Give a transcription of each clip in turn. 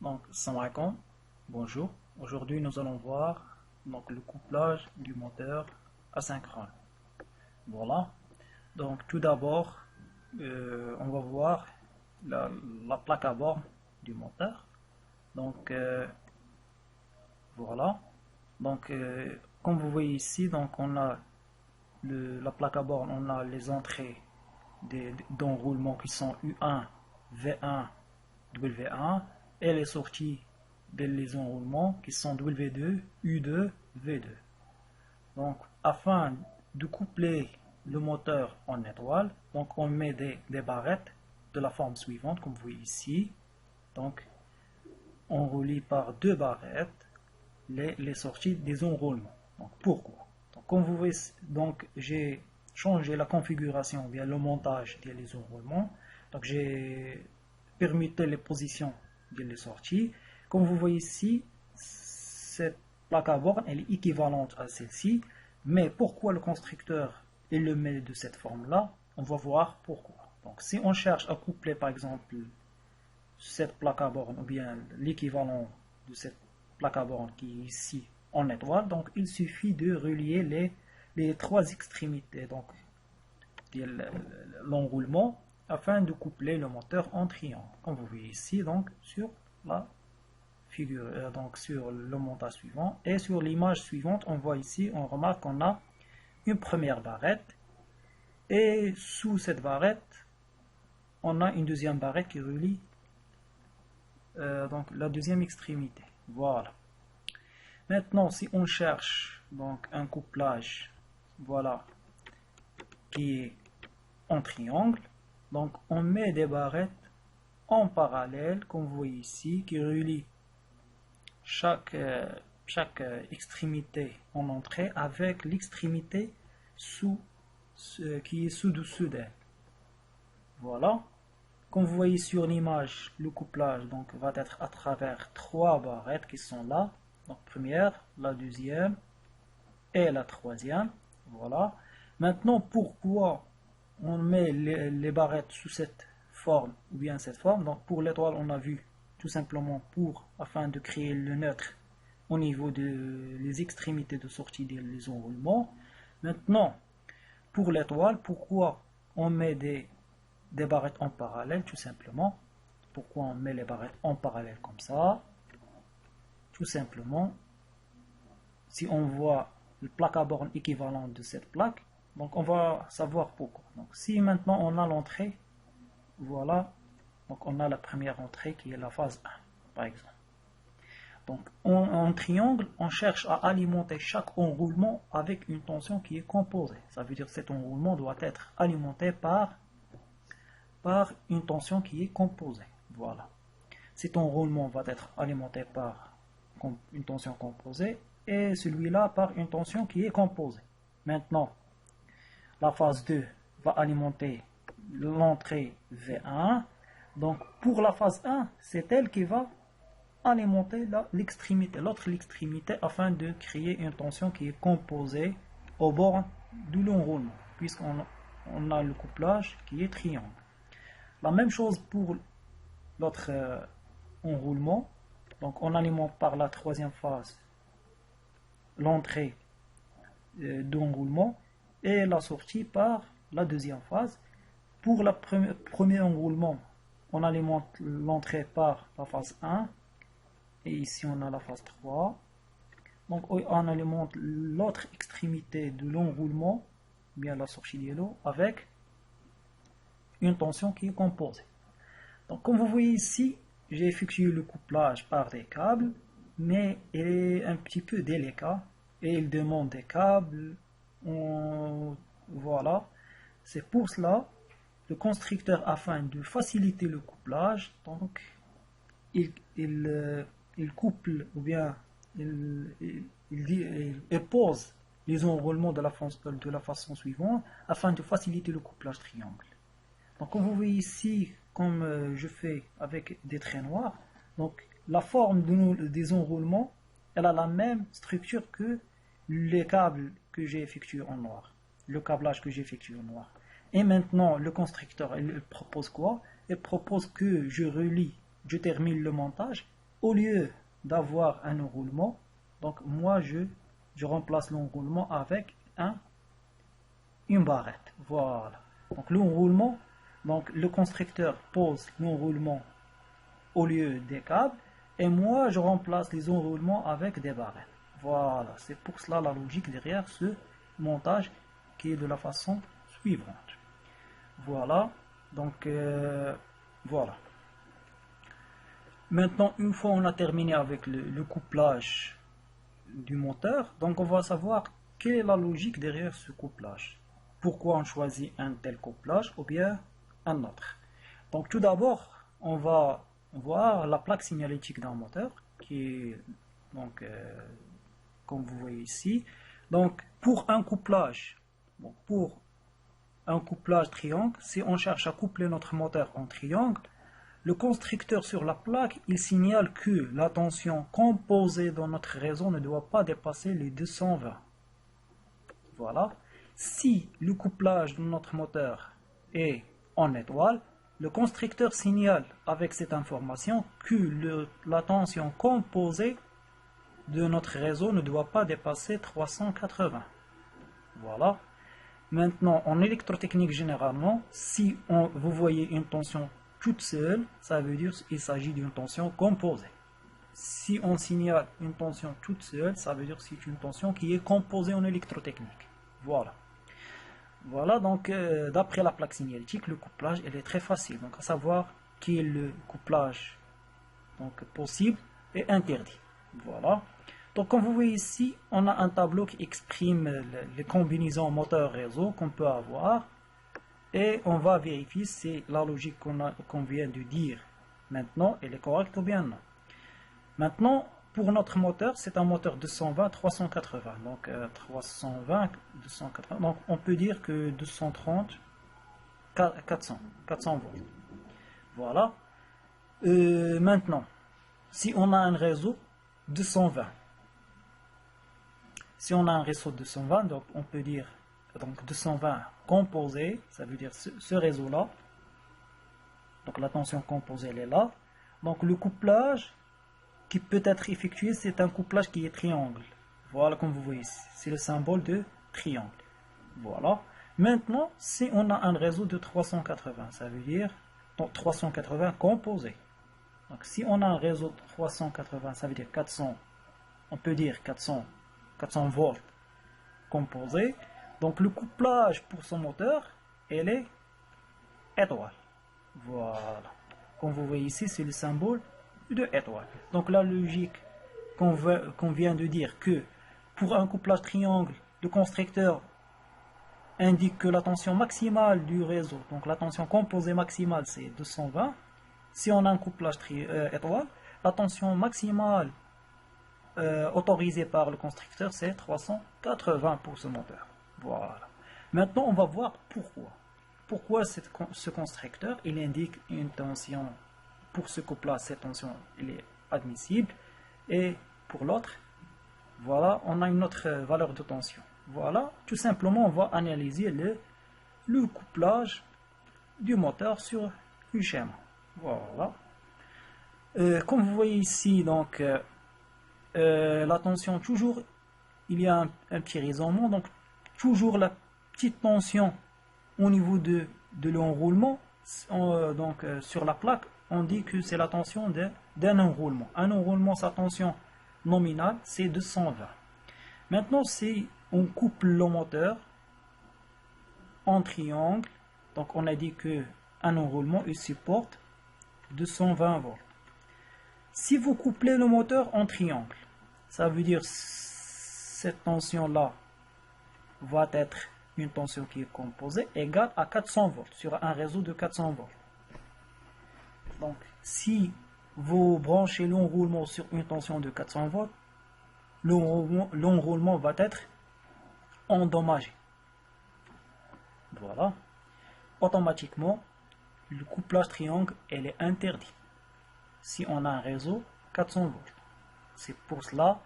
Donc, salam alaikum, bonjour. Aujourd'hui, nous allons voir le couplage du moteur asynchrone. Voilà. Donc, tout d'abord, on va voir la plaque à borne du moteur. Donc, voilà. Donc, comme vous voyez ici, donc on a la plaque à borne, on a les entrées d'enroulement qui sont U1, V1, W1 et les sorties des enroulements qui sont W2, U2, V2. Donc, afin de coupler le moteur en étoile, donc on met des barrettes de la forme suivante, comme vous voyez ici. Donc, on relie par deux barrettes les sorties des enroulements. Donc, pourquoi? Donc, comme vous voyez, donc j'ai changé la configuration via le montage des enroulements. Donc, j'ai permuté les positions des sorties. Comme vous voyez ici, cette plaque à borne elle est équivalente à celle-ci. Mais pourquoi le constructeur il le met de cette forme-là? On va voir pourquoi. Donc, si on cherche à coupler par exemple cette plaque à borne ou bien l'équivalent de cette plaque à borne qui est ici en étoile, donc il suffit de relier les trois extrémités donc l'enroulement afin de coupler le moteur en triangle, comme vous voyez ici donc sur la figure, donc sur le montage suivant. Et sur l'image suivante, on voit ici, on remarque qu'on a une première barrette et sous cette barrette on a une deuxième barrette qui relie donc la deuxième extrémité. Voilà. Maintenant, si on cherche donc un couplage, voilà, qui est en triangle, donc on met des barrettes en parallèle, comme vous voyez ici, qui relient chaque extrémité en entrée avec l'extrémité qui est sous-dessous d'elle. Voilà. Comme vous voyez sur l'image, le couplage donc va être à travers trois barrettes qui sont là. Donc première, la deuxième et la troisième. Voilà. Maintenant, pourquoi on met les barrettes sous cette forme ou bien cette forme? Donc pour l'étoile, on a vu tout simplement afin de créer le neutre au niveau des extrémités de sortie des enroulements. Maintenant, pour l'étoile, pourquoi on met des barrettes en parallèle? Tout simplement. Pourquoi on met les barrettes en parallèle comme ça? Tout simplement, si on voit le plaque à borne équivalent de cette plaque, donc on va savoir pourquoi. Donc si maintenant on a l'entrée, voilà, donc on a la première entrée qui est la phase 1, par exemple. Donc en triangle, on cherche à alimenter chaque enroulement avec une tension qui est composée. Ça veut dire que cet enroulement doit être alimenté par une tension qui est composée. Voilà. Cet enroulement va être alimenté par une tension composée et celui-là par une tension qui est composée. Maintenant, la phase 2 va alimenter l'entrée V1. Donc, pour la phase 1, c'est elle qui va alimenter l'autre extrémité afin de créer une tension qui est composée au bord de l'enroulement, puisqu'on a le couplage qui est triangle. La même chose pour l'autre enroulement. Donc on alimente par la troisième phase l'entrée d'enroulement et la sortie par la deuxième phase. Pour le premier enroulement, on alimente l'entrée par la phase 1 et ici on a la phase 3. Donc on alimente l'autre extrémité de l'enroulement, bien la sortie de l'eau, avec une tension qui est composée. Donc comme vous voyez ici, j'ai effectué le couplage par des câbles, mais il est un petit peu délicat et il demande des câbles. Voilà, c'est pour cela le constructeur, afin de faciliter le couplage, donc il couple ou bien il pose les enroulements de la façon suivante afin de faciliter le couplage triangle. Donc comme vous voyez ici, comme je fais avec des traits noirs, donc la forme des enroulements, elle a la même structure que les câbles que j'ai effectués en noir, le câblage que j'ai effectué en noir. Et maintenant, le constructeur, il propose quoi? Il propose que je termine le montage au lieu d'avoir un enroulement, donc moi je remplace l'enroulement avec une barrette. Voilà. Donc l'enroulement, donc le constructeur pose l'enroulement au lieu des câbles, et moi je remplace les enroulements avec des barrettes. Voilà, c'est pour cela la logique derrière ce montage qui est de la façon suivante. Voilà, donc voilà. Maintenant, une fois on a terminé avec le couplage du moteur, donc on va savoir quelle est la logique derrière ce couplage. Pourquoi on choisit un tel couplage ou bien un autre. Donc tout d'abord, on va voir la plaque signalétique d'un moteur qui est donc comme vous voyez ici. Donc pour un couplage triangle, si on cherche à coupler notre moteur en triangle, le constructeur sur la plaque, il signale que la tension composée dans notre réseau ne doit pas dépasser les 220. Voilà. Si le couplage de notre moteur est en étoile, le constructeur signale avec cette information que la tension composée de notre réseau ne doit pas dépasser 380. Voilà. Maintenant, en électrotechnique généralement, si vous voyez une tension toute seule, ça veut dire qu'il s'agit d'une tension composée. Si on signale une tension toute seule, ça veut dire que c'est une tension qui est composée en électrotechnique. Voilà. Voilà, donc d'après la plaque signalétique, le couplage elle est très facile. Donc à savoir qui est le couplage donc, possible et interdit. Voilà. Donc comme vous voyez ici, on a un tableau qui exprime les combinaisons moteur-réseau qu'on peut avoir. Et on va vérifier si la logique qu'on vient de dire maintenant elle est correcte ou bien non. Maintenant, pour notre moteur, c'est un moteur 220-380. Donc 320-280. Donc on peut dire que 230, 400 volts. Voilà. Maintenant, si on a un réseau 220. Si on a un réseau 220, donc on peut dire donc 220 composé, ça veut dire ce réseau-là. Donc la tension composée, elle est là. Donc le couplage qui peut être effectué, c'est un couplage qui est triangle. Voilà, comme vous voyez ici, c'est le symbole de triangle. Voilà. Maintenant, si on a un réseau de 380, ça veut dire donc 380 composé. Donc si on a un réseau de 380, ça veut dire 400, on peut dire 400 volts composé. Donc le couplage pour son moteur, elle est étoile. Voilà. Comme vous voyez ici, c'est le symbole de étoile. Donc la logique qu'on vient de dire que pour un couplage triangle, le constructeur indique que la tension maximale du réseau, donc la tension composée maximale, c'est 220. Si on a un couplage étoile, la tension maximale autorisée par le constructeur, c'est 380 pour ce moteur. Voilà. Maintenant, on va voir pourquoi. Pourquoi ce constructeur, il indique une tension, pour ce couplage, cette tension, il est admissible, et pour l'autre, voilà, on a une autre valeur de tension. Voilà, tout simplement, on va analyser le couplage du moteur sur le schéma. Voilà. Comme vous voyez ici, donc, la tension, toujours, il y a un petit raisonnement, donc, toujours la petite tension au niveau de l'enroulement, donc sur la plaque, on dit que c'est la tension d'un enroulement. Un enroulement, sa tension nominale, c'est 220. Maintenant, si on couple le moteur en triangle, donc on a dit que un enroulement, il supporte 220 volts. Si vous couplez le moteur en triangle, ça veut dire cette tension-là va être une tension qui est composée égale à 400 volts sur un réseau de 400 volts. Donc, si vous branchez l'enroulement sur une tension de 400 volts, l'enroulement va être endommagé. Voilà. Automatiquement, le couplage triangle, elle est interdit. Si on a un réseau 400 volts. C'est pour cela,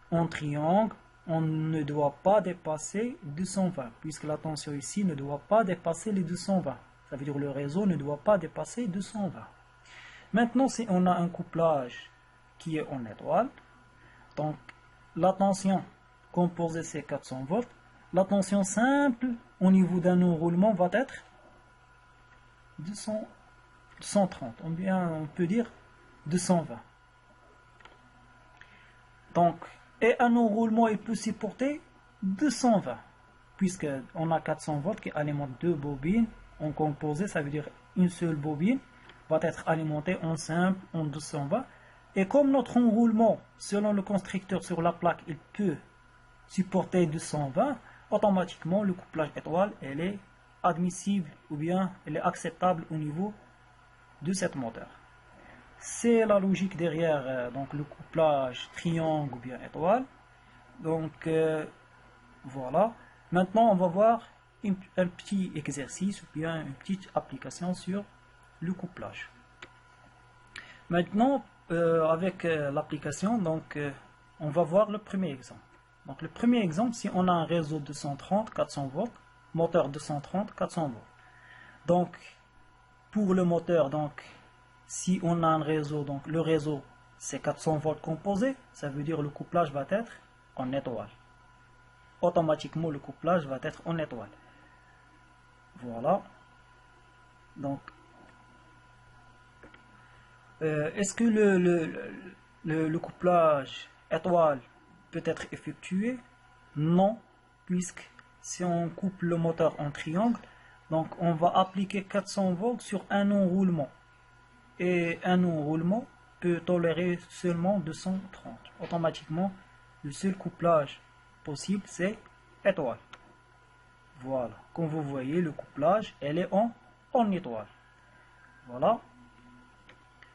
en triangle, on ne doit pas dépasser 220, puisque la tension ici ne doit pas dépasser les 220. Ça veut dire que le réseau ne doit pas dépasser 220. Maintenant, si on a un couplage qui est en étoile. Donc la tension composée c'est 400 volts. La tension simple au niveau d'un enroulement va être 230, ou bien on peut dire 220. Donc, et un enroulement il peut supporter 220, puisque on a 400 volts qui alimentent deux bobines en composé, ça veut dire une seule bobine va être alimentée en simple en 220. Et comme notre enroulement, selon le constructeur sur la plaque, il peut supporter 220, automatiquement le couplage étoile, elle est admissible ou bien elle est acceptable au niveau de cette moteur. C'est la logique derrière donc le couplage triangle ou bien étoile. Donc voilà. Maintenant on va voir un petit exercice ou bien une petite application sur le couplage. Maintenant avec l'application, donc on va voir le premier exemple. Donc le premier exemple, si on a un réseau 230-400 volts, moteur 230-400 volts. Donc pour le moteur, donc si on a un réseau, donc le réseau c'est 400 volts composé, ça veut dire le couplage va être en étoile. Automatiquement le couplage va être en étoile. Voilà. Donc est-ce que le couplage étoile peut être effectué? Non, puisque si on coupe le moteur en triangle, donc on va appliquer 400 volts sur un enroulement. Et un enroulement peut tolérer seulement 230. Automatiquement, le seul couplage possible, c'est étoile. Voilà, comme vous voyez, le couplage, elle est en étoile. Voilà.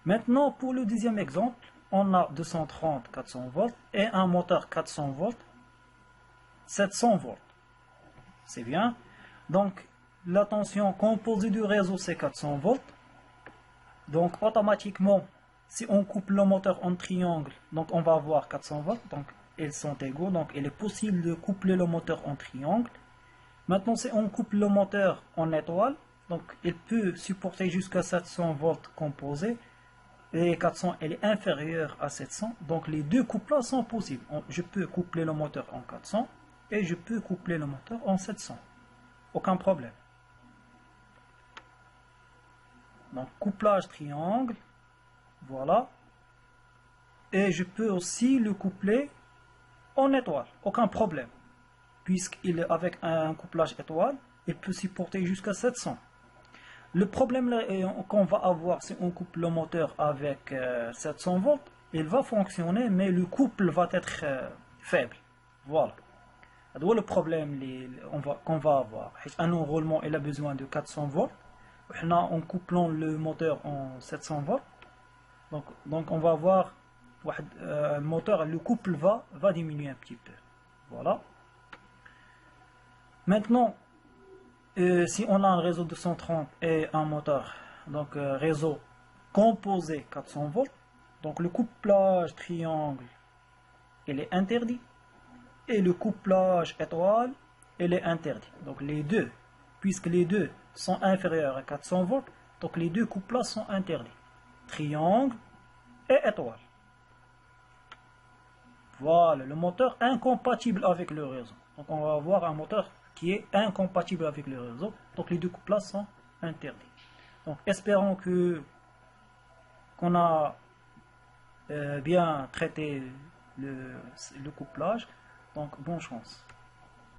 Maintenant, pour le deuxième exemple, on a 230-400 volts et un moteur 400 volts, 700 volts. C'est bien. Donc, la tension composée du réseau, c'est 400 volts. Donc, automatiquement, si on coupe le moteur en triangle, donc on va avoir 400 volts. Donc, ils sont égaux. Donc, il est possible de coupler le moteur en triangle. Maintenant, si on coupe le moteur en étoile, donc il peut supporter jusqu'à 700 volts composés. Et 400, elle est inférieure à 700. Donc, les deux couplages sont possibles. Je peux coupler le moteur en 400 et je peux coupler le moteur en 700. Aucun problème. Donc, couplage triangle. Voilà. Et je peux aussi le coupler en étoile. Aucun problème. Puisqu'il est avec un couplage étoile, il peut supporter jusqu'à 700. Le problème qu'on va avoir si on coupe le moteur avec 700 volts, il va fonctionner, mais le couple va être faible. Voilà. C'est le problème qu'on va avoir. Un enroulement, il a besoin de 400 volts. En couplant le moteur en 700 volts, donc on va avoir le moteur, le couple va diminuer un petit peu. Voilà. Maintenant, si on a un réseau de 230 et un moteur, donc réseau composé 400 volts, donc le couplage triangle, il est interdit, et le couplage étoile, il est interdit. Donc les deux, puisque les deux sont inférieurs à 400 volts, donc les deux couplages sont interdits. Triangle et étoile. Voilà, le moteur incompatible avec le réseau. Donc on va avoir un moteur qui est incompatible avec le réseau. Donc les deux couplages sont interdits. Donc espérons qu'on a bien traité le couplage. Donc bonne chance.